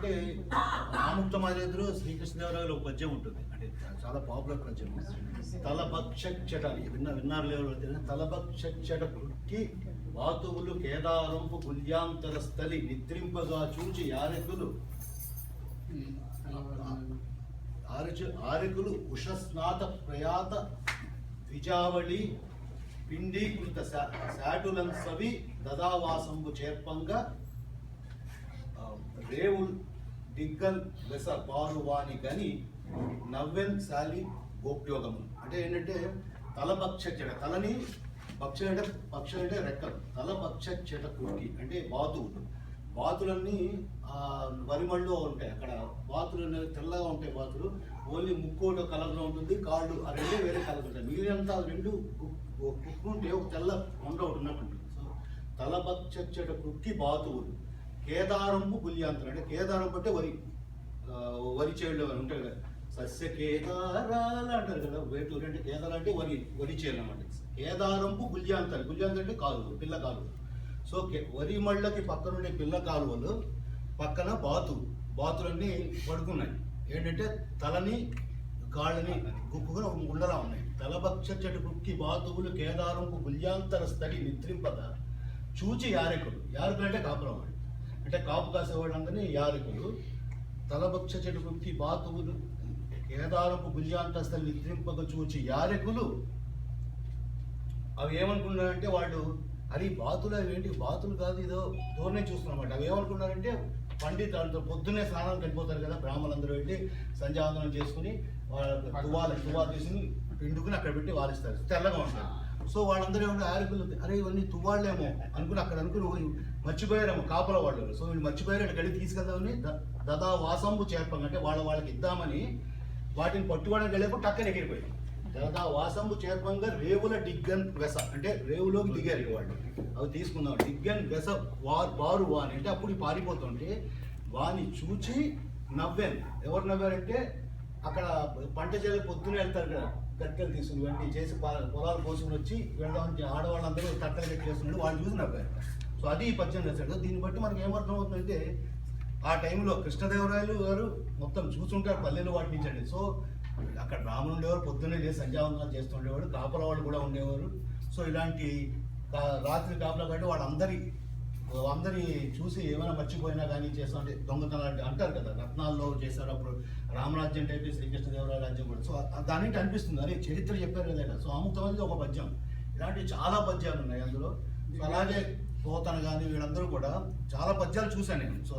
ఏంటంటే ఆముక్తమాదేంద్రుడు శ్రీకృష్ణదేవరాయలు ఒక పద్యం ఉంటుంది, అంటే చాలా పాపులర్ పద్యం. తలభక్షట విన్నారు లేదు, తలభక్షట కృక్కి వాతువులు కేదారంపు గుల్యాంతర స్థలి నిద్రింపగా చూచి యారెకులు ఆరెకులు ఉషస్నాత ప్రయాత ద్విజావళి పిండీకృత శాటులంసవి దదావాసంబు చేర్పంగా రేవుల్ దిగ్గల్ వెస పారువాని గని నవ్వెన్ శాలి గోప్యోగము. అంటే ఏంటంటే తలపక్ష చెడ, తలని పక్షి అంటే రెక్కలు, తలపక్ష చెట కుర్కి అంటే బాతువులు. బాతులన్నీ వరిమళ్ళలో ఉంటాయి, అక్కడ బాతులు తెల్లగా ఉంటాయి. బాతులు ఓన్లీ ముక్కోట కలర్లో ఉంటుంది, కాళ్ళు ఆ రెండే వేరే కలర్ ఉంటాయి. మిగిలినంతా రెండు కుక్కుంటే ఒక తెల్ల కొండ ఒకటి ఉన్నట్టుంటుంది. సో తలపక్ష చెట కుర్కి బాతువులు కేదారంపు గుల్యాంతరం, అంటే కేదారంపు అంటే వరి చేళ్ళు అని ఉంటాయి కదా, సస్య కేదారాలు అంటారు కదా, వేటూరు అంటే కేదారం అంటే వరి చేళ్ళు అన్నమాట. కేదారంపు గుల్యాంతరం, గుల్యాంతరం అంటే కాలువలు, పిల్ల కాలువలు. సో వరి మళ్ళకి పక్కన ఉండే పిల్ల కాలువలు పక్కన బాతులన్నీ పడుకున్నాయి. ఏంటంటే తలని కాళ్ళని గుక్కుగా ఉండలా ఉన్నాయి. తలభక్ష చెట్టు కుక్కి బాతువులు కేదారంపు గుల్యాంతర స్థలి నిద్రింపగా చూచి యారెకులు అంటే కాపురం వాళ్ళు, అంటే కాపు కాసే వాళ్ళందరినీ యారెకులు. తలభక్ష చెట్టు కుక్కి బాతువులు కేదారపు గుల్యాంతర స్థలి నిద్రింపగా చూచి యారెకులు అవి ఏమనుకున్నారంటే వాళ్ళు, అది బాతులు అవి ఏంటి బాతులు కాదు, ఏదో దూరనే చూస్తున్నమాట. అవి ఏమనుకున్నారంటే పండితులతో పొద్దున్నే స్నానానికి వెళ్ళిపోతారు కదా బ్రాహ్మణులందరూ, వెళ్ళి సంధ్యావందనం చేసుకుని తువాలు తీసుకుని పిండుకుని అక్కడ పెట్టి వారిస్తారు, తెల్లగా ఉంటారు. సో వాళ్ళందరూ ఏమన్నా ఆరికలు, అరే ఇవన్నీ తువ్వాళ్ళేమో అనుకుని మర్చిపోయారేమో కాపల వాళ్ళు. సో వీళ్ళు మర్చిపోయారు, అక్కడ వెళ్ళి తీసుకెళ్దామని దదా వాసంబు చేర్పంగా, అంటే వాళ్ళకి ఇద్దామని వాటిని పట్టుకోవడానికి వెళ్ళేప్పుడు టక్కన ఎగిరిపోయారు. దదా వాసంబు చేర్పంగా రేవుల డిగ్గన్ వెస, అంటే రేవులోకి దిగారు వాళ్ళు, అవి తీసుకుందాం. డిగ్గన్ వెస బారు వాని, అంటే అప్పుడు పారిపోతుంటే వాని చూచి నవ్వాను. ఎవరు నవ్వారంటే అక్కడ పంట చేయాలి పొద్దునే వెళ్తారు కదా, కట్టెలు తీసుకుని ఇవన్నీ చేసి పొలాలు కోసుకుని వచ్చి వెళ్దామని ఆడవాళ్ళందరూ కట్టెలు పెట్టి చేస్తున్నాడు, వాళ్ళు చూసి నవ్వారు. సో అది ఈ పద్యం రాశాడు. దీన్ని బట్టి మనకి ఏమర్థం అవుతుందంటే ఆ టైంలో కృష్ణదేవరాయలు గారు మొత్తం చూసుంటారు పల్లెలు వాటి నుంచి అండి. సో అక్కడ బ్రాహ్మణులు ఉండేవారు, పొద్దున్నే లేసి సంధ్యావందనాలు చేస్తూ ఉండేవాడు, కాపల వాళ్ళు కూడా ఉండేవారు. సో ఇలాంటి రాత్రి కాపలా కాబట్టి వాళ్ళందరి చూసి ఏమైనా మర్చిపోయినా కానీ చేస్తాం, అంటే దొంగతనాలు అంటారు కదా, రత్నాల్లో చేశారు అప్పుడు రామరాజ్యం టైప్ శ్రీకృష్ణదేవరాయ రాజ్యం కూడా. సో దానికి అనిపిస్తుంది అరే చరిత్ర చెప్పారు కదా. సో అముక్తమైనది ఒక పద్యం, ఇలాంటివి చాలా పద్యాలు ఉన్నాయి అందులో. సో అలాగే పోతన కానీ వీళ్ళందరూ కూడా చాలా పద్యాలు చూశాను నేను. సో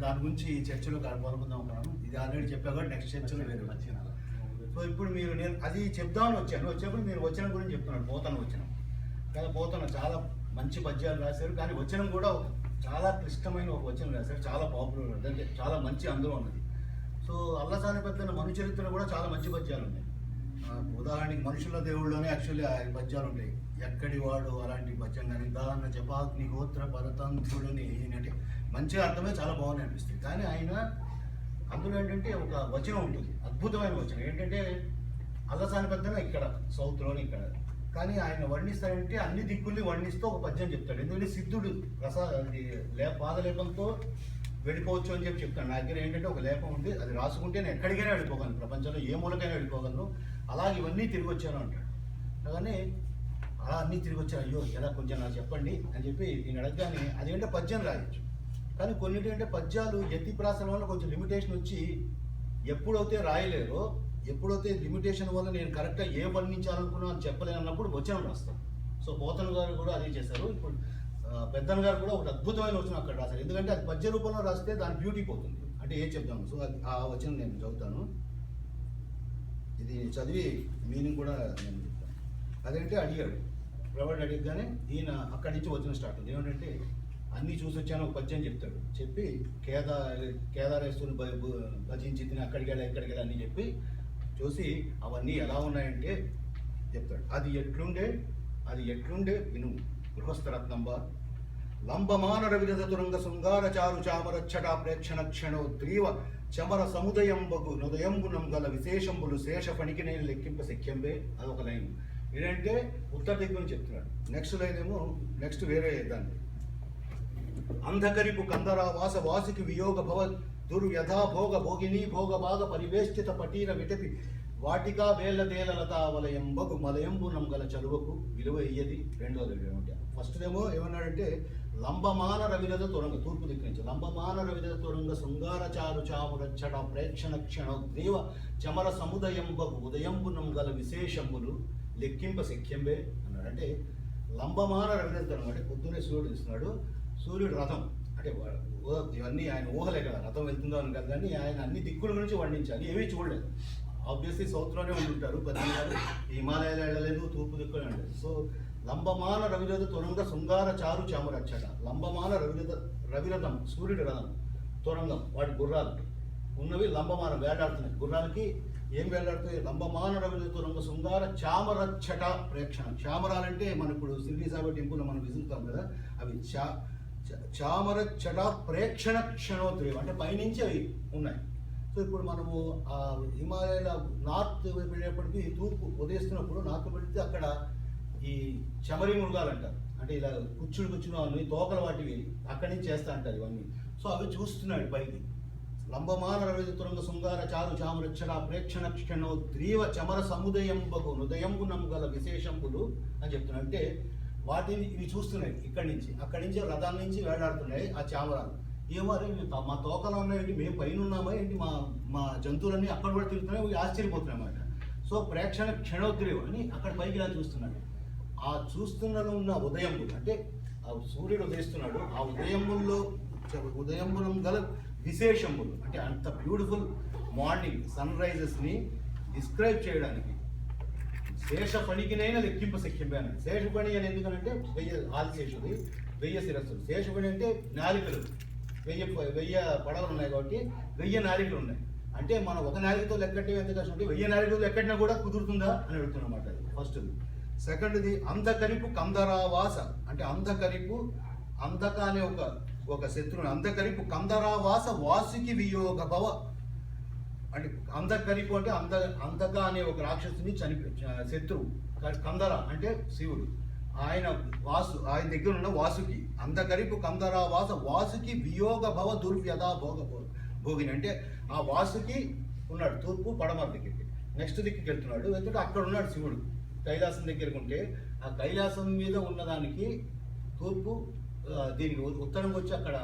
దాని గురించి చర్చలో పాల్గొందాం అనుకున్నాను. ఇది ఆల్రెడీ చెప్పా కాబట్టి నెక్స్ట్ చర్చలో వేరే వచ్చిన. సో ఇప్పుడు నేను అది చెప్దామని వచ్చేప్పుడు మీరు వచనం గురించి చెప్తున్నాను, పోతన వచనం కదా. పోతన చాలా మంచి పద్యాలు రాశారు, కానీ వచనం కూడా చాలా క్లిష్టమైన ఒక వచనం రాశారు, చాలా పాపులర్, అంటే చాలా మంచి అందులో ఉన్నది. సో అల్లసాని పెద్దన మను చరిత్రలో కూడా చాలా మంచి పద్యాలు ఉన్నాయి. ఉదాహరణకి మనుషుల దేవుళ్ళలోనే యాక్చువల్లీ ఆ పద్యాలు ఉంటాయి. ఎక్కడి వాడు అలాంటి పద్యం కానీ, ఉదాహరణ జపాగ్ని గోత్ర పరతంత్రుడిని, అంటే మంచిగా అర్థమే చాలా బాగున్నాయి అనిపిస్తుంది. కానీ ఆయన అందులో ఏంటంటే ఒక వచనం ఉంటుంది, అద్భుతమైన వచనం. ఏంటంటే అల్లసాని పెద్దన ఇక్కడ సౌత్లోని ఇక్కడ, కానీ ఆయన వర్ణిస్తాడంటే అన్ని దిక్కుల్ని వర్ణిస్తూ ఒక పద్యం చెప్తాడు. ఎందుకంటే సిద్ధుడు పాదలేపంతో వెళ్ళిపోవచ్చు అని చెప్తాను. నా దగ్గర ఏంటంటే ఒక లేపం ఉంది, అది రాసుకుంటే నేను ఎక్కడికైనా వెళ్ళిపోగలను, ప్రపంచంలో ఏ మూలకైనా వెళ్ళిపోగలను, అలాగే ఇవన్నీ తిరిగి వచ్చాను అంటాడు. కానీ అలా అన్నీ తిరిగి వచ్చాను, అయ్యో ఎలా కొంచెం నాకు చెప్పండి అని చెప్పి నేను అడగగానే అదేంటే పద్యం రాయొచ్చు. కానీ కొన్నింటి పద్యాలు యతి ప్రాసన వల్ల కొంచెం లిమిటేషన్ వచ్చి ఎప్పుడైతే రాయలేరో, ఎప్పుడైతే లిమిటేషన్ వల్ల నేను కరెక్ట్గా ఏ వర్ణించాలనుకున్నా అని చెప్పలేను అన్నప్పుడు వచనం రాస్తాను. సో పోతన గారు కూడా అదే చేశారు. ఇప్పుడు పెద్దన గారు కూడా ఒక అద్భుతమైన వచనం అక్కడ రాశారు, ఎందుకంటే అది పద్య రూపంలో రాస్తే దాని బ్యూటీ పోతుంది, అంటే ఏం చెప్తాము. సో ఆ వచనం నేను చదువుతాను, ఇది చదివి మీనింగ్ కూడా నేను చెప్తాను. అదేంటే అడిగాడు ప్రవీణ్, అడిగగానే ఈయన అక్కడి నుంచి వచనం స్టార్ట్ ఉంది. ఏమంటే అన్నీ చూసి వచ్చాను ఒక పద్యం చెప్తాడు, చెప్పి కేదారేశ్వరుని భజించి తిని అక్కడికి వెళ్ళి అన్నీ చెప్పి చూసి అవన్నీ ఎలా ఉన్నాయంటే చెప్తాడు. అది ఎట్లుండే విను గృహస్థరత్నంబ లంబమాన రవిరథ తురంగ శృంగార చారు చామర ఛటా ప్రేక్షణ క్షణోద్రీవ చమర సముదయంబగు నుదయంబునం గల విశేషంబులు శేష పనికి నేను లెక్కింప శక్యంబే. అదొక లైన్. ఏంటంటే ఉత్తర దిక్కుని చెప్తున్నాడు. నెక్స్ట్ లైన్ ఏమో నెక్స్ట్ వేరే దాన్ని, అంధకరిపు కందరా వాస వాసికి వియోగ భవ దుర్వ్యధా భోగ భోగిని భోగభాగ పరివేష్టిత పటీర విటపి వాటికా వేళ్ళ తేలలతా వలయం బగు మలయంబు నమ్మగల చలువకు విలువ ఇయ్యది. రెండోది ఏమంటే ఫస్ట్దేమో ఏమన్నాడంటే లంబమాన రవిరథ తొరంగ, తూర్పు దిక్కు నుంచి లంబమాన రవిరథ తొరంగ శృంగార చారు చామురచ్చట ప్రేక్షణ క్షణోద్రీవ చమర సముదయం బగు ఉదయంబు నమ్మగల విశేషములు లెక్కింప శక్యంబే అన్నాడు. అంటే లంబమాన రవిరథ తొరంగ అంటే పొద్దునే సూర్యుడు ఇస్తున్నాడు, సూర్యుడు రథం అంటే ఇవన్నీ ఆయన ఊహలే కదా, రథం వెళ్తుందో అని కదా, కానీ ఆయన అన్ని దిక్కుల గురించి వర్ణించాలి. ఏమీ చూడలేదు, ఆబ్వియస్లీ సౌత్లోనే ఉంటుంటారు, పద్దెనిమిది హిమాలయాలు వెళ్ళలేదు, తూర్పు దిక్కునే ఉండలేదు. సో లంబమాన రవిరథ తొరంగ శృంగార చారు చామరచ్చట, లంబమాన రవిరథం సూర్యుడి రథం, తొరంగం వాటి గుర్రాలు ఉన్నవి లంబమానం వేలాడుతున్నాయి. గుర్రాలకి ఏం వేలాడుతాయి? లంబమాన రవిరథ తొరంగ శృంగార చామరచ్చట ప్రేక్షణ. చామరాలంటే మనం ఇప్పుడు షిరిడి సాయిబాబా టెంపుల్లో మనం విసులుతాం కదా, అవి చామరచ్చట ప్రేక్షణ క్షణోద్రీవం అంటే పైనుంచి అవి ఉన్నాయి. సో ఇప్పుడు మనము ఆ హిమాలయాల నార్త్ వెళ్ళేప్పటికీ తూర్పు ఉదయిస్తున్నప్పుడు నార్త్ పెడితే అక్కడ ఈ చమరి మృగాలు అంటారు, అంటే ఇలా కూర్చుని తోకల వాటివి అక్కడి నుంచి చేస్తా అంటారు ఇవన్నీ. సో అవి చూస్తున్నాడు పైకి. లంబమాన రవిరథ తొరంగ శృంగార చారు చామరచ్చట ప్రేక్షణ క్షణోద్రీవ చమర సముదయంబగు హృదయంబు నమ్మగల విశేషంబులు అని చెప్తున్నాడు. అంటే వాటిని ఇవి చూస్తున్నాయి ఇక్కడి నుంచి, అక్కడి నుంచి రథాల నుంచి వేలాడుతున్నాయి ఆ చామరాలు. ఏమో మా తోకలో ఉన్నాయండి, మేము పైన ఉన్నామా ఏంటి, మా జంతువులన్నీ అక్కడ కూడా తిరుగుతున్నాయి, ఆశ్చర్యపోతున్నాయి అన్నమాట. సో ప్రేక్షణ క్షణోద్రీవం అని అక్కడ పైకి ఇలా చూస్తున్నాడు. ఆ చూస్తున్నలో ఉన్న ఉదయంబులు అంటే ఆ సూర్యుడు ఉదయిస్తున్నాడు, ఆ ఉదయంబులం గల విశేషంబులు అంటే అంత బ్యూటిఫుల్ మార్నింగ్ సన్ రైజెస్ని డిస్క్రైబ్ చేయడానికి శేషఫణికినైనా లెక్కింప శక్యంబే అన్నాడు. శేషఫణి అని ఎందుకనంటే ఆదిశేషుడి 1000 శిరస్సులు, శేషఫణి అంటే నాలికలు, 1000 పడవలు ఉన్నాయి కాబట్టి 1000 నాలికలు ఉన్నాయి. అంటే మనం ఒక నాలికతో లెక్కట్టే ఎంత కష్టం అంటే 1000 నాలికతో లెక్కటినా కూడా కుదురుతుందా అని అడుగుతున్నమాట. అది ఫస్ట్ది. సెకండ్ది అంధకరిపు కందరావాస అంటే అంధకరిపు, అంధక అనే ఒక శత్రువు, అంధకరిపు కందరావాస వాసుకి వియోగ భవ అంటే అంధకరిపు అంటే అంధక అనే ఒక రాక్షసుని శత్రువు, కందర అంటే శివుడు, ఆయన దగ్గర ఉన్న వాసుకి అంధకరిపు కందరా వాసుకి వియోగ భవ దుర్వ్యధా భోగిని అంటే ఆ వాసుకి ఉన్నాడు తూర్పు పడమర దగ్గరికి. నెక్స్ట్ దిక్కుకి వెళ్తున్నాడు, వెళ్తుంటే అక్కడ ఉన్నాడు శివుడు కైలాసం దగ్గరికి ఉంటే, ఆ కైలాసం మీద ఉన్నదానికి తూర్పు దీనికి ఉత్తరంగా వచ్చి అక్కడ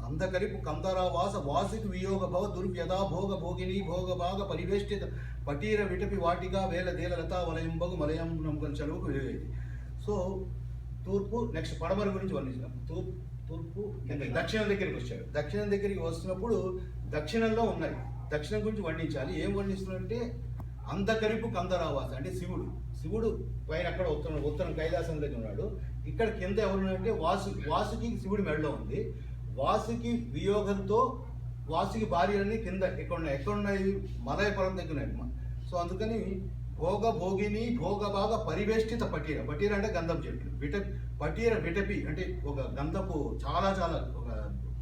అంధకరిపు కందరా వాసుకి వియోగ భవ దుర్వ్యధా భోగిని భోగభాగ పరివేష్టిత పటీర విటపి వాటిగా వేల దేల లతా వలయంబగు మలయం నమ్మకం చలువుకు విలువేది. సో తూర్పు నెక్స్ట్ పడమర గురించి వర్ణించాం. తూర్పు దక్షిణం దగ్గరికి వచ్చాడు. దక్షిణం దగ్గరికి వస్తున్నప్పుడు దక్షిణంలో ఉన్నాయి, దక్షిణం గురించి వర్ణించాలి. ఏం వర్ణిస్తున్నాడంటే అంధకరిపు కందరావాస అంటే శివుడు పైన అక్కడ ఉత్తరం కైలాసం దగ్గర ఉన్నాడు. ఇక్కడ కింద ఎవరున్నాడంటే వాసుకి శివుడి మెడలో ఉంది. వాసుకి వియోగంతో వాసుకి భార్యలన్నీ కింద ఎక్కడున్నాయి మలయ పర్వతం దగ్గర ఉన్నాయి. సో అందుకని భోగిని భోగభాగ పరివేష్టిత పటీర అంటే గంధం చెట్లు, పటీర విటపి అంటే ఒక గంధపు చాలా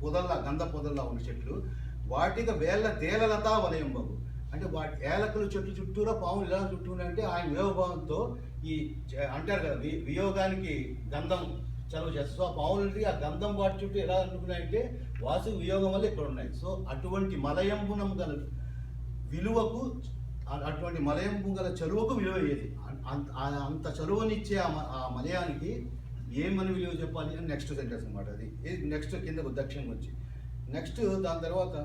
ఒక గంధ పొదల్లా ఉన్న చెట్లు, వాటికి వేళ్ళ తేలలతా వలయం బాబు అంటే వాటి ఏలకలు చెట్లు చుట్టూరా పాములు ఇలా చుట్టూనంటే ఆయన వియోగభావంతో ఈ అంటారు కదా వియోగానికి గంధం చదువు చేస్తారు. సో ఆ పావులకి ఆ గంధం వాటి చుట్టూ ఎలా అనుకున్నాయంటే వాసు వియోగం వల్ల ఇక్కడ ఉన్నాయి. సో అటువంటి మలయంబునం గల విలువకు, అటువంటి మలయంబు గల చలువకు విలువ అయ్యేది. అంత చలువనిచ్చే ఆ మలయానికి ఏమని విలువ చెప్పాలి అని నెక్స్ట్ సెంటెన్స్ అనమాట. అది నెక్స్ట్ కిందకు దక్షిణం వచ్చి నెక్స్ట్ దాని తర్వాత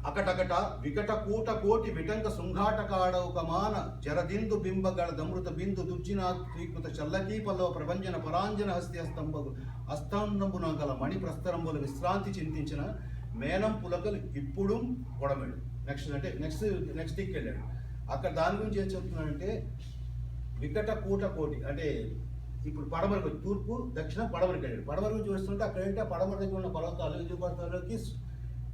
అకటకట వికట కూట కోటి విటంక శృంఘాటకాడౌకమాన జరదిందు బింబగళ దమృత బిందు దుర్జినాత్రీకృత చల్లకీ పల్లవ ప్రభంజన పరాంజన హస్తంబగు అస్తంబున గల మణి ప్రస్తరంబుల విశ్రాంతి చింతించిన మేనం పులకలు ఇప్పుడు కొడమెడు. నెక్స్ట్ దిక్కు వెళ్ళాడు. అక్కడ దాని గురించి ఏం చెప్తున్నాడంటే వికట కూట కోటి అంటే ఇప్పుడు పడమరకు తూర్పు దక్షిణం పడమరికి వెళ్ళాడు. పడమర గురించి వస్తుంటే అక్కడ ఏంటంటే పడమర దగ్గర ఉన్న పర్వతాలు ఎదురు పర్వతాలకి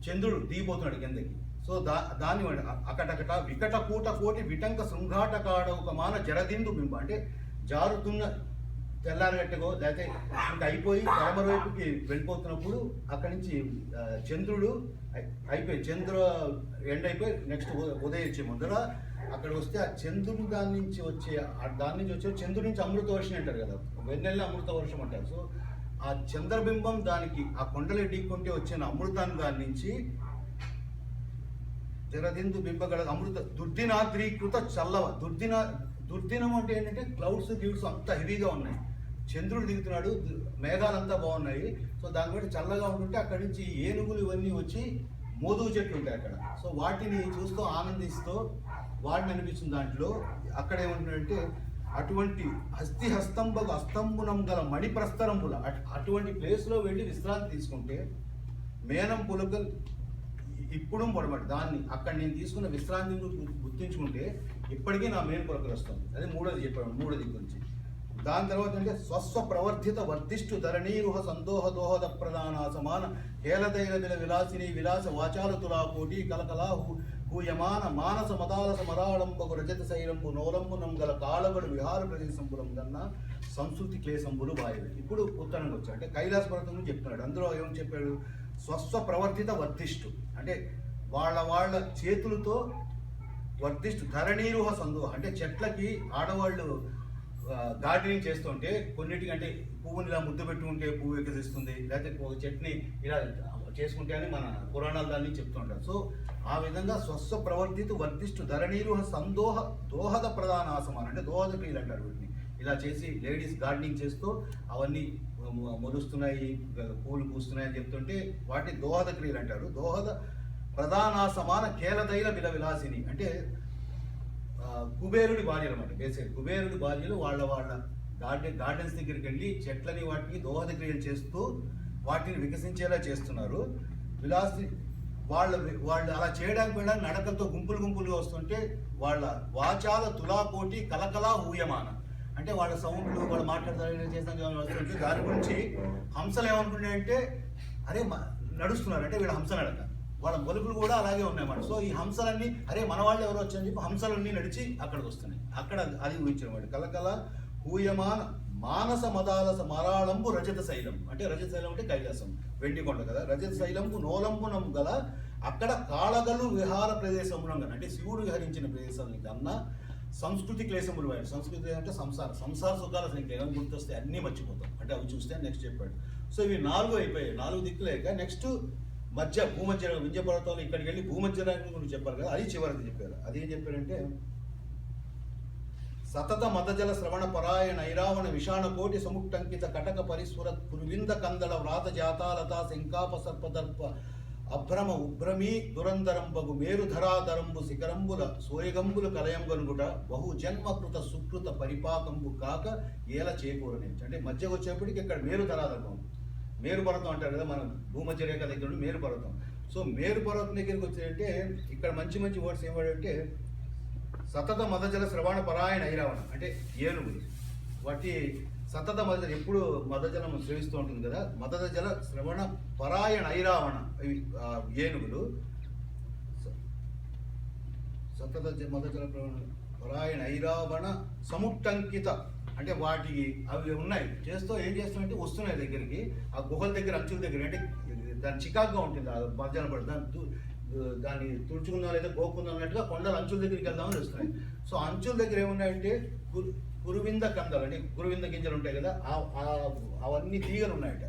చంద్రుడు దిగిపోతున్నాడు కిందకి. సో దాన్ని అకటకట వికట కూట కోటి విటంక శృంఘాటకాడౌకమాన జరదిందు బింబ అంటే జారుతున్న తెల్లారగట్టగో లేకపోతే ఇంకా అయిపోయి పడమర వైపుకి వెళ్ళిపోతున్నప్పుడు అక్కడి నుంచి చంద్రుడు అయిపోయి ఎండ్ అయిపోయి నెక్స్ట్ ఉదయించే ముందర అక్కడ వస్తే ఆ చంద్రుడు దాని నుంచి వచ్చే చంద్రుడి నుంచి అమృత వర్షం అంటారు కదా, వెన్నెల అమృత వర్షం అంటారు. సో ఆ చంద్రబింబం దానికి ఆ కొండలు ఢీకొంటే వచ్చిన అమృతాన్ని దాని నుంచి జరదిందు బింబగల అమృత దుర్దినాద్రీకృత చల్లవ దుర్దినం అంటే ఏంటంటే క్లౌడ్స్ గివ్స్ అంత హెవీగా ఉన్నాయి, చంద్రుడు దిగుతున్నాడు, మేఘాలంతా బాగున్నాయి. సో దాన్ని బట్టి చల్లగా ఉంటుంటే అక్కడి నుంచి ఏనుగులు ఇవన్నీ వచ్చి మోదుగు చెట్లు ఉంటాయి అక్కడ. సో వాటిని చూస్తూ ఆనందిస్తూ వాడిని అనిపిస్తుంది. దాంట్లో అక్కడ ఏమంటుందంటే అటువంటి అస్తంబునం గల మణిప్రస్తరంబుల అటువంటి ప్లేస్లో వెళ్ళి విశ్రాంతి తీసుకుంటే మేనం పులకల్ ఇప్పుడు పొడబడి దాన్ని అక్కడ నేను తీసుకున్న విశ్రాంతిని గుర్తించుకుంటే ఇప్పటికీ నా మేలు పులకలు వస్తుంది. అది మూడోది చెప్పాడు, మూడోది గురించి. దాని తర్వాత అంటే స్వస్వ ప్రవర్ధిత వర్ధిష్టు ధరణీరుహ సందోహ దోహద ప్రధాన సమాన హేళదైల బిల విలాసిని విలాస వాచాల తులాకోటి కలకలా హూయమాన మానస మదాలస మరాళంబకు రజత శైలంబు నోలంబు నంగల కాళగడు విహార ప్రదేశంబులం కన్నా సంస్కృతి క్లేశంబులు బాయవి. ఇప్పుడు ఉత్తరానికి వచ్చాడు అంటే కైలాస పర్వతం గురించి చెప్తున్నాడు. అందులో ఏమని చెప్పాడు? స్వస్వ ప్రవర్తిత వర్ధిష్టు అంటే వాళ్ళ చేతులతో వర్ధిష్టు ధరణీరుహ సందోహ అంటే చెట్లకి ఆడవాళ్ళు గార్డెనింగ్ చేస్తుంటే కొన్నిటికంటే పువ్వుని ఇలా ముద్దు పెట్టుకుంటే పువ్వు వికసిస్తుంది, లేకపోతే ఒక చెట్ని ఇలా చేసుకుంటే అని మన పురాణాలు దాన్ని చెప్తుంటారు. సో ఆ విధంగా స్వస్వ ప్రవర్తిత వర్ధిష్టు ధరణీరుహ సందోహ దోహద ప్రధాన ఆసమానం అంటే దోహద క్రియలు అంటారు వీటిని. ఇలా చేసి లేడీస్ గార్డెనింగ్ చేస్తూ అవన్నీ మొలుస్తున్నాయి, పూలు పూస్తున్నాయి అని చెప్తుంటే వాటిని దోహద క్రియలు అంటారు. దోహద ప్రధానాసమాన కేలదైల బిల విలాసిని అంటే కుబేరుడి భార్యలు అన్నమాట. బేసిక్ కుబేరుడి భార్యలు వాళ్ళ గార్డెన్స్ దగ్గరికి వెళ్ళి చెట్లని వాటిని దోహద క్రియలు చేస్తూ వాటిని వికసించేలా చేస్తున్నారు. విలాసి వాళ్ళు అలా చేయడానికి వెళ్ళడానికి నడకలతో గుంపులుగా వస్తుంటే వాళ్ళ వాచాల తులాకోటి కలకలా ఊయమాన అంటే వాళ్ళ సౌండ్లు వాళ్ళు మాట్లాడతారు చేస్తాను వస్తుంటే దాని గురించి హంసలు ఏమనుకున్నాయంటే అరే నడుస్తున్నారు అంటే వీళ్ళ హంస నడక, వాళ్ళ మొలుపులు కూడా అలాగే ఉన్నాయన్నమాట. సో ఈ హంసలన్నీ అరే మన వాళ్ళు ఎవరు వచ్చని చెప్పి హంసలన్నీ నడిచి అక్కడికి వస్తున్నాయి. అక్కడ అది ఊహించిన వాడు కలకల హూయమాన మానస మదాలస మరాళంబు రజత శైలం అంటే రజత శైలం అంటే కైలాసం వెండి కొండ కదా. రజత శైలంబు నోలంబునం గల అక్కడ కాళగలు విహార ప్రదేశమునం గల అంటే శివుడు విహరించిన ప్రదేశాన్ని కన్నా సంస్కృతి క్లేశములు వాడు. సంస్కృతి అంటే సంసార సుఖాలు అసలు ఇంకా ఏమైనా గుర్తొస్తే అన్నీ మర్చిపోతాం అంటే అవి చూస్తే నెక్స్ట్ చెప్పాడు. సో ఇవి 4 అయిపోయాయి, 4 దిక్కులేక నెక్స్ట్ మధ్య భూమధ్య వింధ్య పర్వతాలు ఇక్కడికి వెళ్ళి భూమధ్య రేఖ గురించి చెప్పారు కదా, అది చివరికి చెప్పారు. అది ఏం చెప్పారంటే సతత మదజల శ్రవణ పరాయణ ఐరావణ విషాణ కోటి సముక్టంకిత కటక పరిస్ఫుర పురువింద కందళ వ్రాత జాతాలత శంకాప సర్పదర్ప అభ్రమ ఉభ్రమీ దురందరంబగు మేరుధరాధరంబు శిఖరంబుల సోయగంబుల కలయం గనుగుట బహు జన్మకృత సుకృత పరిపాకంబు కాక ఏల చేకూరని అంటే మధ్యకు వచ్చేప్పటికి ఇక్కడ మేరుధరాధరం మేరు పర్వతం అంటారు కదా మనం భూమధ్య రేఖ దగ్గర నుండి మేరు పర్వతం. సో మేరు పర్వతం దగ్గరికి వచ్చాయంటే ఇక్కడ మంచి వర్డ్స్ ఏమంటే సతత మదజల శ్రవణ పరాయణ ఐరావణ అంటే ఏనుగులు వాటి సతత మదజల ఎప్పుడు మదజలం సేవిస్తూ ఉంటుంది కదా. మదజల శ్రవణ పరాయణ ఐరావణ ఏనుగులు సతత మదజల పరాయణ ఐరావణ సముట్టంకిత అంటే వాటికి అవి ఉన్నాయి చేస్తూ ఏం చేస్తామంటే వస్తున్నాయి దగ్గరికి ఆ గుహల దగ్గర అంచుల దగ్గర అంటే దాని చికాగ్గా ఉంటుంది ఆ మధ్యాహ్నం పడి దాన్ని తుడుచుకుందాం లేదా గోకుందాం అన్నట్టుగా కొండలు అంచుల దగ్గరికి వెళ్దామని వస్తున్నాయి. సో అంచుల దగ్గర ఏమున్నాయంటే కురువింద కందలు అంటే కురువింద గింజలు ఉంటాయి కదా అవన్నీ తీగలు ఉన్నాయట.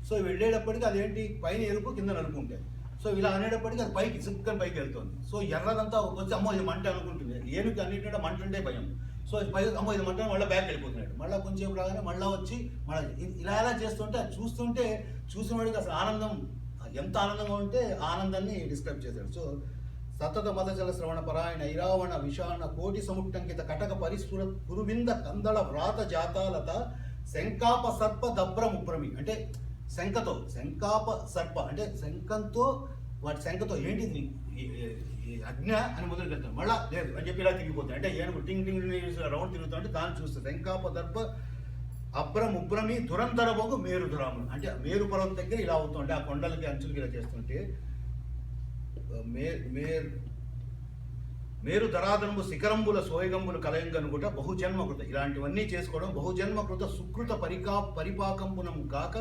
సో వెళ్ళేటప్పటికి అదేంటి పైన ఎరుపు కింద నలుపు ఉంటాయి. సో ఇలా అనేటప్పటికి అది పైకి సిక్కని పైకి వెళ్తుంది. సో ఎర్రదంతా వచ్చి అమ్మో ఇది మంట అనుకుంటుంది, ఏనుగు అన్నింటిలో మంట అంటే భయం. సో పై అమ్మో ఇది మంట మళ్ళీ బ్యాక్ వెళ్ళిపోతున్నాడు, మళ్ళీ కొంచెం రాగానే మళ్ళీ వచ్చి మళ్ళీ ఇలా చేస్తుంటే అది చూస్తుంటే చూసిన వాడికి అసలు ఆనందం ఎంత ఆనందంగా ఉంటే ఆనందాన్ని డిస్క్రైబ్ చేశాడు. సో సతత మదజల శ్రవణ పరాయణ ఐరావణ విషాణ కోటి సముట్టంకిత కటక పరిస్ఫుర కురువింద కందళ వ్రాత జాతాలత శంకాప సర్ప దబ్ర ముప్రమి అంటే శంకాప సర్ప అంటే శంఖంతో వాటి శంఖతో ఏంటిది అజ్ఞ అని మొదలు పెడతాను మళ్ళా లేదు అని చెప్పి ఇలా తిరిగిపోతాయి అంటే ఏనుగు టింగ్ రౌండ్ తిరుగుతా అంటే దాన్ని చూస్తే శంకాప దర్భ అభ్రముభ్రమి దురంతరబోగు మేరుధరాములు అంటే మేరు పర్వతం దగ్గర ఇలా అవుతుంటే ఆ కొండలకి అంచులకి ఇలా చేస్తుంటే మేరు ధరాధనము శిఖరంబుల సోయగంబులు కలయంగనుకుంట బహుజన్మకృత ఇలాంటివన్నీ చేసుకోవడం బహుజన్మకృత సుకృత పరిపాకంబునం కాక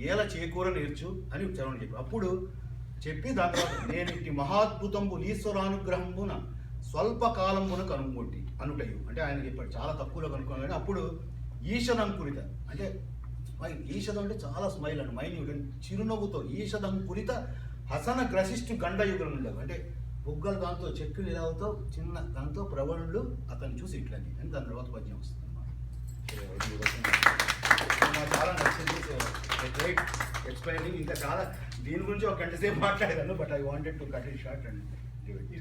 ఏల చేకూర నేర్చు అని చరవణ చెప్పి అప్పుడు చెప్పి దాని తర్వాత నేనిటి మహాద్భుతంబు ఈశ్వరానుగ్రహంబున స్వల్పకాలంబున కనుగొట్టి అనుటయు అంటే ఆయన చెప్పాడు చాలా తక్కువలో కనుక్కోవాలి. అప్పుడు ఈశనంకురిత అంటే స్మైల్, ఈషదం అంటే చాలా స్మైల్ అండి, మైన్యూట్ అండి, చిరునవ్వుతో ఈషదం కురిత హసన గ్రసిష్టు గండయుగులు ఉండవు అంటే బొగ్గలు దాంతో చెక్కు నిలవుతో చిన్న దాంతో ప్రవణులు అతన్ని చూసి ఇట్లని అని దాని తర్వాత పద్యం వస్తుంది అన్నమాట. చాలా నచ్చింది. Great explaining. ఇంకా చాలా దీని గురించి ఒక గంట సేపు మాట్లాడేదాను, but I wanted to cut it short and give it.